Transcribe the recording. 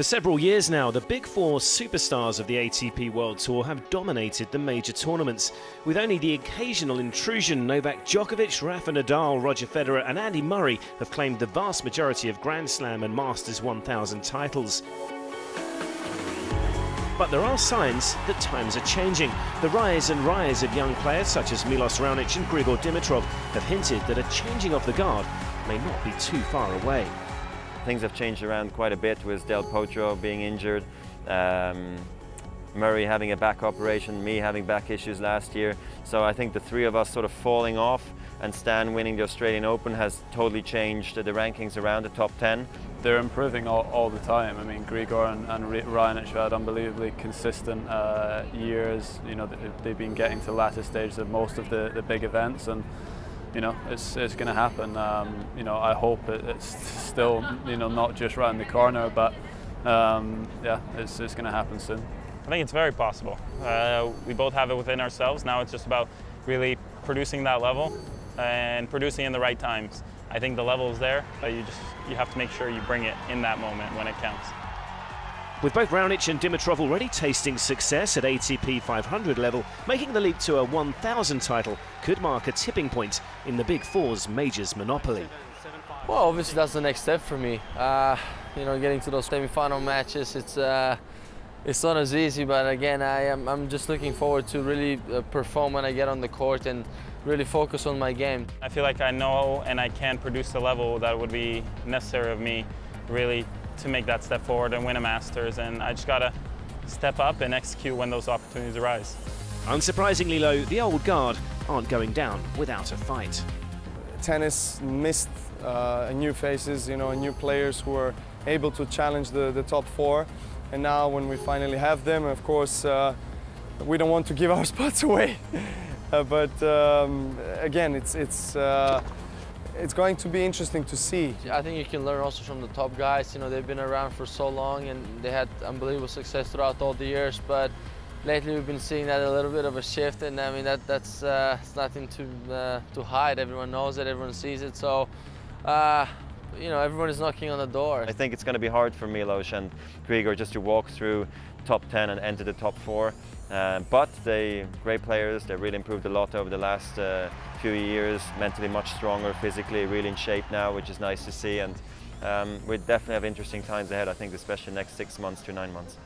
For several years now, the big four superstars of the ATP World Tour have dominated the major tournaments. With only the occasional intrusion, Novak Djokovic, Rafa Nadal, Roger Federer and Andy Murray have claimed the vast majority of Grand Slam and Masters 1000 titles. But there are signs that times are changing. The rise of young players such as Milos Raonic and Grigor Dimitrov have hinted that a changing of the guard may not be too far away. Things have changed around quite a bit with Del Potro being injured, Murray having a back operation, me having back issues last year. So I think the three of us sort of falling off and Stan winning the Australian Open has totally changed the rankings around the top 10. They're improving all the time. I mean, Grigor and Raonic have had unbelievably consistent years. You know, they've been getting to the latter stages of most of the big events, and you know, it's going to happen. You know, I hope it's still, you know, not just around the corner, but yeah, it's going to happen soon. I think it's very possible. We both have it within ourselves. Now it's just about really producing that level and producing in the right times. I think the level is there, but you have to make sure you bring it in that moment when it counts. With both Raonic and Dimitrov already tasting success at ATP 500 level, making the leap to a 1000 title could mark a tipping point in the Big Four's majors monopoly. Well, obviously that's the next step for me. You know, getting to those semi-final matches, it's not as easy, but again, I'm just looking forward to really perform when I get on the court and really focus on my game. I feel like I know and I can produce the level that would be necessary of me really to make that step forward and win a Masters, and I just gotta step up and execute when those opportunities arise. Unsurprisingly, though, the old guard aren't going down without a fight. Tennis missed new faces, you know, new players who are able to challenge the top four, and now when we finally have them, of course, we don't want to give our spots away. But again, it's going to be interesting to see. I think you can learn also from the top guys. You know, they've been around for so long and they had unbelievable success throughout all the years. But lately we've been seeing that a little bit of a shift, and I mean that's it's nothing to hide. Everyone knows it, everyone sees it. So you know, everyone is knocking on the door. I think it's going to be hard for Milos and Grigor just to walk through top 10 and enter the top 4. But they're great players. They've really improved a lot over the last few years, mentally much stronger, physically really in shape now, which is nice to see. And we definitely have interesting times ahead, I think, especially the next 6 months to 9 months.